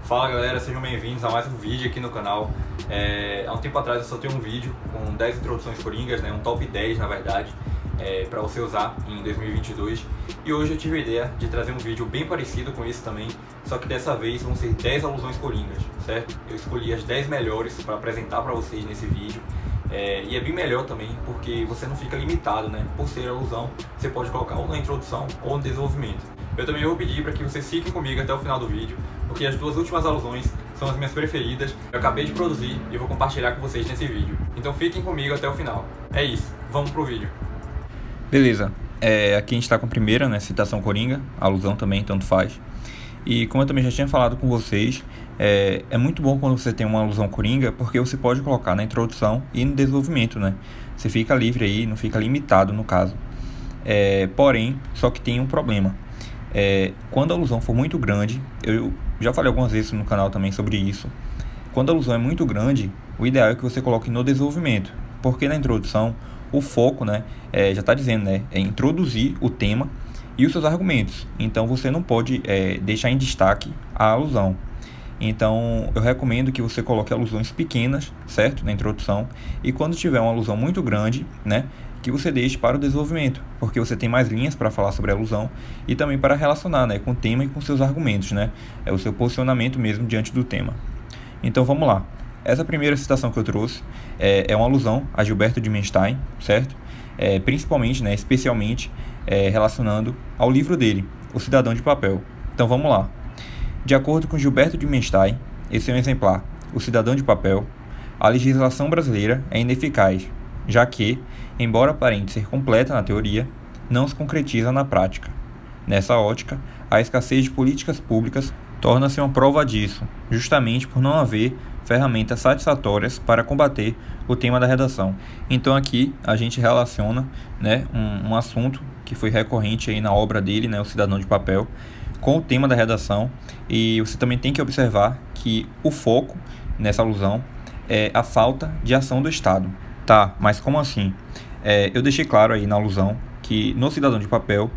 Fala galera, sejam bem-vindos a mais um vídeo aqui no canal. Há um tempo atrás eu soltei um vídeo com 10 introduções coringas, um top 10 na verdade, para você usar em 2022. E hoje eu tive a ideia de trazer um vídeo bem parecido com esse também, só que dessa vez vão ser 10 alusões coringas, certo? Eu escolhi as 10 melhores para apresentar para vocês nesse vídeo. E é bem melhor também porque você não fica limitado, por ser alusão, você pode colocar ou na introdução ou no desenvolvimento. Eu também vou pedir para que vocês fiquem comigo até o final do vídeo, porque as duas últimas alusões são as minhas preferidas. Eu acabei de produzir e vou compartilhar com vocês nesse vídeo. Então fiquem comigo até o final. É isso, vamos pro vídeo. Beleza, aqui a gente está com a primeira, citação coringa, alusão também, tanto faz. E como eu também já tinha falado com vocês, é muito bom quando você tem uma alusão coringa, porque você pode colocar na introdução e no desenvolvimento, Você fica livre aí, não fica limitado no caso. Porém, só que tem um problema. Quando a alusão for muito grande, eu já falei algumas vezes no canal também sobre isso. Quando a alusão é muito grande, o ideal é que você coloque no desenvolvimento, porque na introdução o foco, já está dizendo, é introduzir o tema e os seus argumentos. Então você não pode deixar em destaque a alusão. Então eu recomendo que você coloque alusões pequenas, certo, na introdução, e quando tiver uma alusão muito grande, que você deixe para o desenvolvimento, porque você tem mais linhas para falar sobre a alusão e também para relacionar, com o tema e com seus argumentos, É o seu posicionamento mesmo diante do tema. Então vamos lá. Essa primeira citação que eu trouxe é uma alusão a Gilberto de Menstein, certo? Principalmente, especialmente relacionando ao livro dele, O Cidadão de Papel. Então vamos lá. De acordo com Gilberto de Menstein, esse é um exemplar, O Cidadão de Papel, a legislação brasileira é ineficaz, já que, embora aparente ser completa na teoria, não se concretiza na prática. Nessa ótica, a escassez de políticas públicas torna-se uma prova disso, justamente por não haver ferramentas satisfatórias para combater o tema da redação. Então aqui a gente relaciona um assunto que foi recorrente aí na obra dele, O Cidadão de Papel, com o tema da redação, e você também tem que observar que o foco nessa alusão é a falta de ação do Estado. Tá, mas como assim? Eu deixei claro aí na alusão que no Cidadão de Papel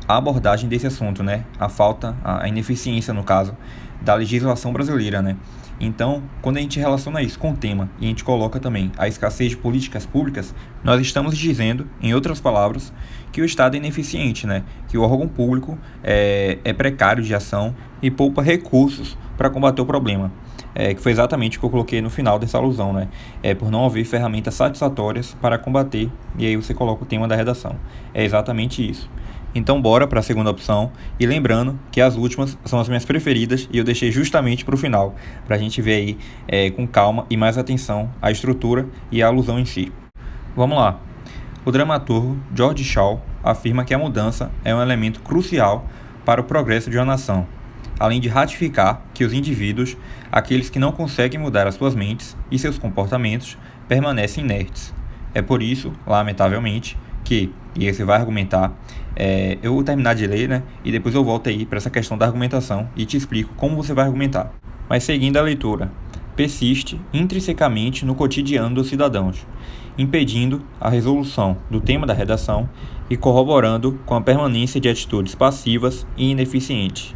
a abordagem desse assunto, a falta, a ineficiência no caso, da legislação brasileira, Então, quando a gente relaciona isso com o tema e a gente coloca também a escassez de políticas públicas, nós estamos dizendo, em outras palavras, que o Estado é ineficiente, Que o órgão público é precário de ação e poupa recursos para combater o problema. Que foi exatamente o que eu coloquei no final dessa alusão, por não haver ferramentas satisfatórias para combater, e aí você coloca o tema da redação. É exatamente isso. Então bora para a segunda opção, e lembrando que as últimas são as minhas preferidas e eu deixei justamente para o final, para a gente ver aí com calma e mais atenção a estrutura e a alusão em si. Vamos lá. O dramaturgo George Shaw afirma que a mudança é um elemento crucial para o progresso de uma nação, além de ratificar que os indivíduos, aqueles que não conseguem mudar as suas mentes e seus comportamentos, permanecem inertes. É por isso, lamentavelmente, que, e aí você vai argumentar, eu vou terminar de ler, e depois eu volto aí para essa questão da argumentação e te explico como você vai argumentar. Mas seguindo a leitura, persiste intrinsecamente no cotidiano dos cidadãos, impedindo a resolução do tema da redação e corroborando com a permanência de atitudes passivas e ineficientes.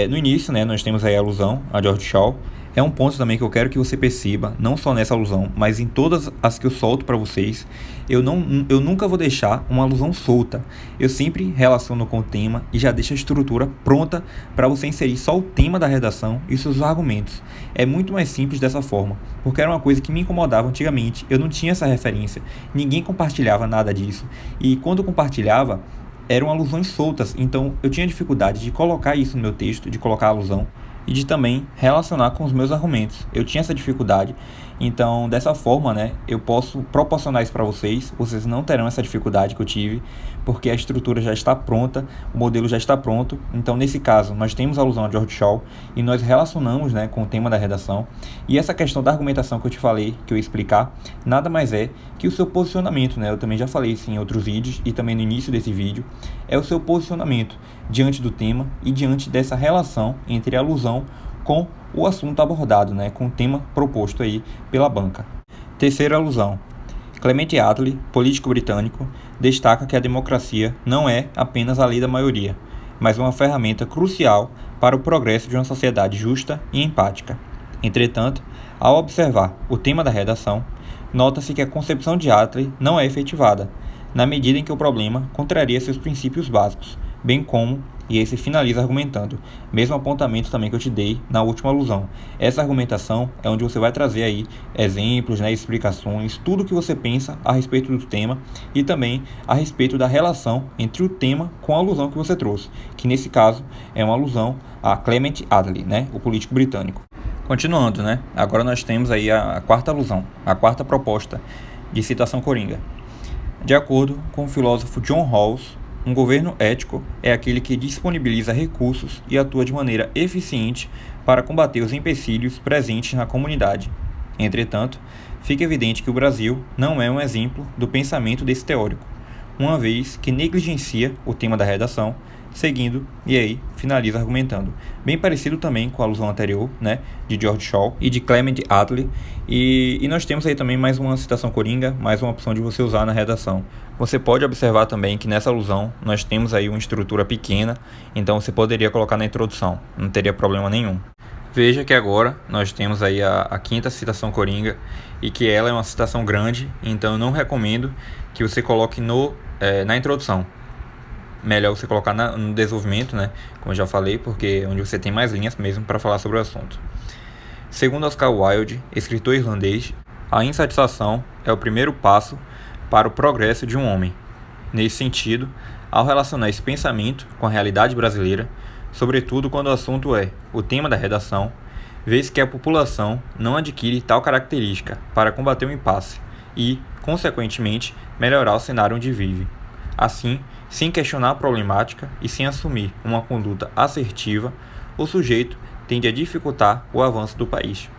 No início, nós temos aí a alusão a George Shaw. É um ponto também que eu quero que você perceba, não só nessa alusão, mas em todas as que eu solto para vocês. Eu nunca vou deixar uma alusão solta. Eu sempre relaciono com o tema e já deixo a estrutura pronta para você inserir só o tema da redação e seus argumentos. É muito mais simples dessa forma, porque era uma coisa que me incomodava antigamente. Eu não tinha essa referência, ninguém compartilhava nada disso. E quando compartilhava, eram alusões soltas, então eu tinha dificuldade de colocar isso no meu texto, de colocar a alusão e de também relacionar com os meus argumentos. Eu tinha essa dificuldade, então dessa forma, eu posso proporcionar isso para vocês. Vocês não terão essa dificuldade que eu tive, porque a estrutura já está pronta, o modelo já está pronto. Então nesse caso, nós temos a alusão a George Shaw e nós relacionamos com o tema da redação. E essa questão da argumentação que eu te falei, que eu ia explicar, nada mais é que o seu posicionamento, Eu também já falei isso em outros vídeos e também no início desse vídeo, é o seu posicionamento diante do tema e diante dessa relação entre a alusão com o assunto abordado, com o tema proposto aí pela banca. Terceira alusão. Clement Attlee, político britânico, destaca que a democracia não é apenas a lei da maioria, mas uma ferramenta crucial para o progresso de uma sociedade justa e empática. Entretanto, ao observar o tema da redação, nota-se que a concepção de Attlee não é efetivada, na medida em que o problema contraria seus princípios básicos, bem como, e esse finaliza argumentando, mesmo apontamento também que eu te dei na última alusão. Essa argumentação é onde você vai trazer aí exemplos, explicações, tudo o que você pensa a respeito do tema e também a respeito da relação entre o tema com a alusão que você trouxe, que nesse caso é uma alusão a Clement Attlee, o político britânico. Continuando, agora nós temos aí a quarta alusão, a quarta proposta de citação coringa. De acordo com o filósofo John Rawls, um governo ético é aquele que disponibiliza recursos e atua de maneira eficiente para combater os empecilhos presentes na comunidade. Entretanto, fica evidente que o Brasil não é um exemplo do pensamento desse teórico, uma vez que negligencia o tema da redação, seguindo, e aí finaliza argumentando. Bem parecido também com a alusão anterior, de George Shaw e de Clement Attlee, e nós temos aí também mais uma citação coringa, mais uma opção de você usar na redação. Você pode observar também que nessa alusão nós temos aí uma estrutura pequena, então você poderia colocar na introdução, não teria problema nenhum. Veja que agora nós temos aí a quinta citação coringa e que ela é uma citação grande, então eu não recomendo que você coloque na introdução. Melhor você colocar no desenvolvimento, como eu já falei, porque é onde você tem mais linhas mesmo para falar sobre o assunto. Segundo Oscar Wilde, escritor irlandês, a insatisfação é o primeiro passo para o progresso de um homem. Nesse sentido, ao relacionar esse pensamento com a realidade brasileira, sobretudo quando o assunto é o tema da redação, vê-se que a população não adquire tal característica para combater o impasse e, consequentemente, melhorar o cenário onde vive. Assim, sem questionar a problemática e sem assumir uma conduta assertiva, o sujeito tende a dificultar o avanço do país.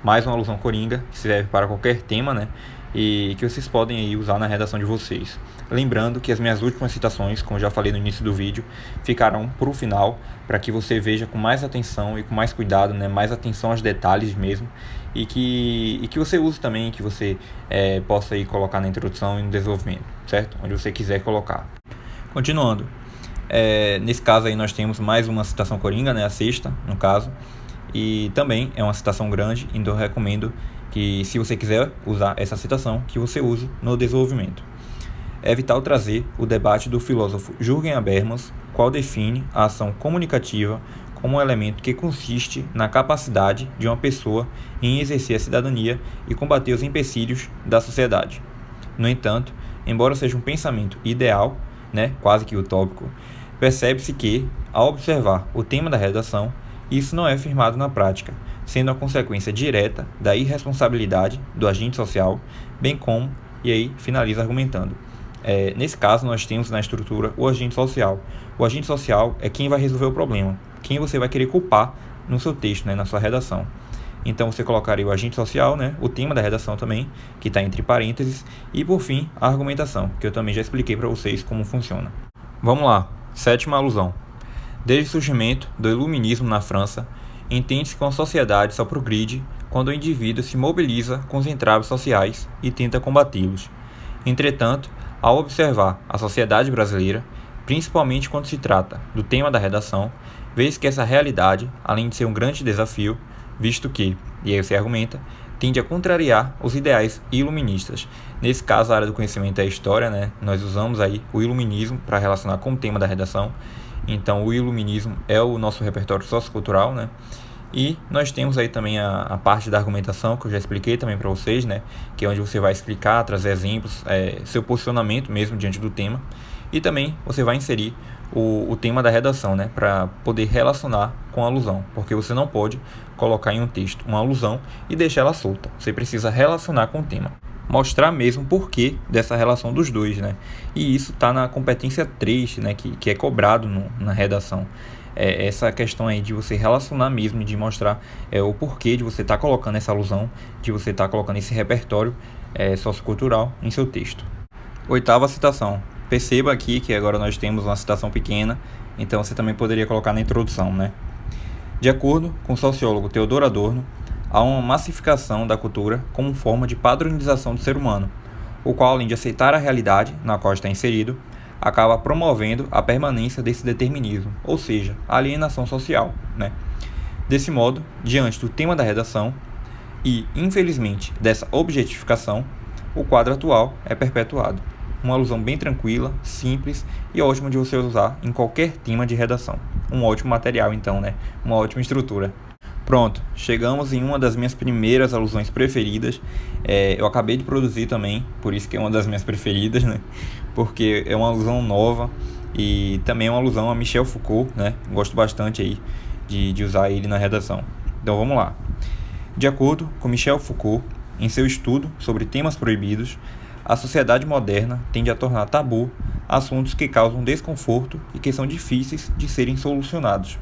Mais uma alusão coringa, que serve para qualquer tema, e que vocês podem aí usar na redação de vocês. Lembrando que as minhas últimas citações, como já falei no início do vídeo, ficarão para o final, para que você veja com mais atenção e com mais cuidado, mais atenção aos detalhes mesmo, e que você use também, que você possa aí colocar na introdução e no desenvolvimento, certo? Onde você quiser colocar. Continuando, nesse caso aí nós temos mais uma citação coringa, a sexta, no caso, e também é uma citação grande, então eu recomendo que, se você quiser usar essa citação, que você use no desenvolvimento. É vital trazer o debate do filósofo Jürgen Habermas, qual define a ação comunicativa como um elemento que consiste na capacidade de uma pessoa em exercer a cidadania e combater os empecilhos da sociedade. No entanto, embora seja um pensamento ideal, quase que utópico, percebe-se que, ao observar o tema da redação, isso não é firmado na prática, sendo a consequência direta da irresponsabilidade do agente social, bem como, e aí finaliza argumentando. Nesse caso, nós temos na estrutura o agente social. O agente social é quem vai resolver o problema, quem você vai querer culpar no seu texto, na sua redação. Então você colocaria o agente social, o tema da redação também, que está entre parênteses, e por fim a argumentação, que eu também já expliquei para vocês como funciona. Vamos lá, sétima alusão. Desde o surgimento do iluminismo na França, entende-se que uma sociedade só progride quando o indivíduo se mobiliza com os entraves sociais e tenta combati-los. Entretanto, ao observar a sociedade brasileira, principalmente quando se trata do tema da redação, vê-se que essa realidade, além de ser um grande desafio, visto que, e aí você argumenta, tende a contrariar os ideais iluministas. Nesse caso, a área do conhecimento é a história, Nós usamos aí o iluminismo para relacionar com o tema da redação. Então, o iluminismo é o nosso repertório sociocultural, E nós temos aí também a parte da argumentação, que eu já expliquei também para vocês, Que é onde você vai explicar, trazer exemplos, seu posicionamento mesmo diante do tema. E também você vai inserir o tema da redação, para poder relacionar com a alusão, porque você não pode colocar em um texto uma alusão e deixar ela solta. Você precisa relacionar com o tema, mostrar mesmo o porquê dessa relação dos dois, E isso está na competência 3, que é cobrado na redação. Essa questão aí de você relacionar mesmo, de mostrar o porquê de você estar colocando essa alusão, de você estar colocando esse repertório sociocultural em seu texto. Oitava citação. Perceba aqui que agora nós temos uma citação pequena, então você também poderia colocar na introdução, De acordo com o sociólogo Theodor Adorno, há uma massificação da cultura como forma de padronização do ser humano, o qual, além de aceitar a realidade na qual está inserido, acaba promovendo a permanência desse determinismo, ou seja, a alienação social, né? Desse modo, diante do tema da redação e, infelizmente, dessa objetificação, o quadro atual é perpetuado. Uma alusão bem tranquila, simples e ótima de você usar em qualquer tema de redação. Um ótimo material, então, né? Uma ótima estrutura. Pronto, chegamos em uma das minhas primeiras alusões preferidas. Eu acabei de produzir também, por isso que é uma das minhas preferidas, né? Porque é uma alusão nova e também é uma alusão a Michel Foucault, né? Gosto bastante aí de usar ele na redação. Então vamos lá. De acordo com Michel Foucault, em seu estudo sobre temas proibidos, a sociedade moderna tende a tornar tabu assuntos que causam desconforto e que são difíceis de serem solucionados.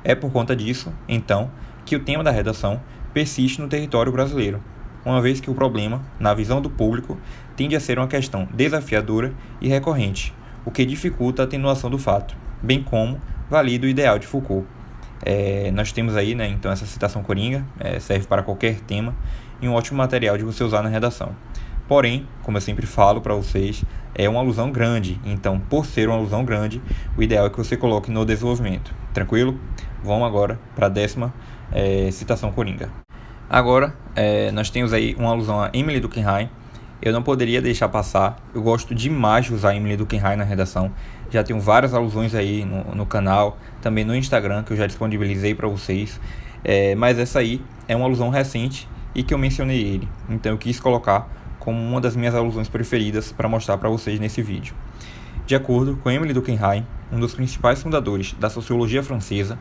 É por conta disso, então, que o tema da redação persiste no território brasileiro, uma vez que o problema, na visão do público, tende a ser uma questão desafiadora e recorrente, o que dificulta a atenuação do fato, bem como valida o ideal de Foucault. Nós temos aí, né, então, essa citação coringa, serve para qualquer tema e um ótimo material de você usar na redação. Porém, como eu sempre falo para vocês, é uma alusão grande, então, por ser uma alusão grande, o ideal é que você coloque no desenvolvimento. Tranquilo? Vamos agora para a 10ª citação coringa. Agora, nós temos aí uma alusão a Emily Durkheim. Eu não poderia deixar passar, eu gosto demais de usar Emily Durkheim na redação. Já tenho várias alusões aí no canal, também no Instagram, que eu já disponibilizei para vocês. Mas essa aí é uma alusão recente e que eu mencionei ele, então eu quis colocar como uma das minhas alusões preferidas para mostrar para vocês nesse vídeo. De acordo com Emily Durkheim, um dos principais fundadores da sociologia francesa,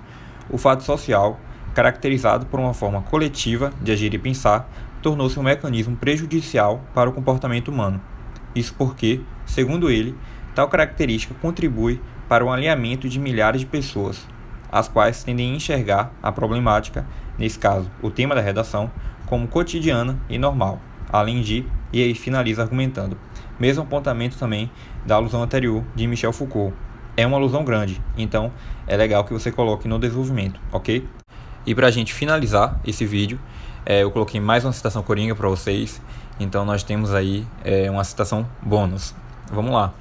o fato social, caracterizado por uma forma coletiva de agir e pensar, tornou-se um mecanismo prejudicial para o comportamento humano. Isso porque, segundo ele, tal característica contribui para o alinhamento de milhares de pessoas, as quais tendem a enxergar a problemática, nesse caso, o tema da redação, como cotidiana e normal, além de, e aí finaliza argumentando, mesmo apontamento também da alusão anterior de Michel Foucault. É uma alusão grande, então é legal que você coloque no desenvolvimento, ok? E para a gente finalizar esse vídeo, eu coloquei mais uma citação coringa para vocês, então nós temos aí uma citação bônus. Vamos lá.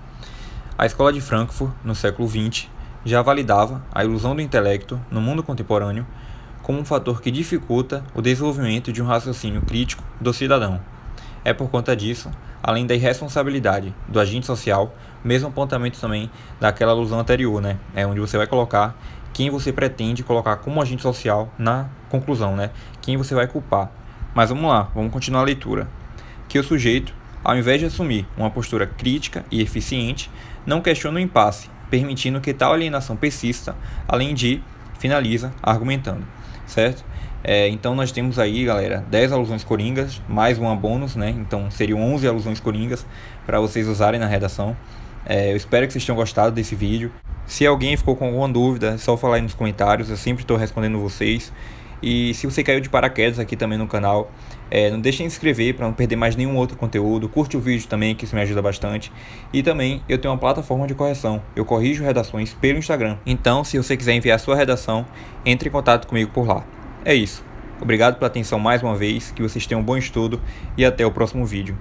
A Escola de Frankfurt, no século XX, já validava a ilusão do intelecto no mundo contemporâneo como um fator que dificulta o desenvolvimento de um raciocínio crítico do cidadão. É por conta disso, além da irresponsabilidade do agente social, mesmo apontamento também daquela alusão anterior, né? Onde você vai colocar quem você pretende colocar como agente social na conclusão, né? Quem você vai culpar. Mas vamos lá, vamos continuar a leitura. Que o sujeito, ao invés de assumir uma postura crítica e eficiente, não questiona o impasse, permitindo que tal alienação persista, além de, finaliza argumentando, certo? Então nós temos aí, galera, 10 alusões coringas, mais uma bônus, né? Então seriam 11 alusões coringas para vocês usarem na redação. Eu espero que vocês tenham gostado desse vídeo. Se alguém ficou com alguma dúvida, é só falar aí nos comentários, eu sempre estou respondendo vocês. E se você caiu de paraquedas aqui também no canal, não deixe de se inscrever para não perder mais nenhum outro conteúdo. Curte o vídeo também, que isso me ajuda bastante. E também eu tenho uma plataforma de correção, eu corrijo redações pelo Instagram. Então, se você quiser enviar a sua redação, entre em contato comigo por lá. É isso. Obrigado pela atenção mais uma vez, que vocês tenham um bom estudo e até o próximo vídeo.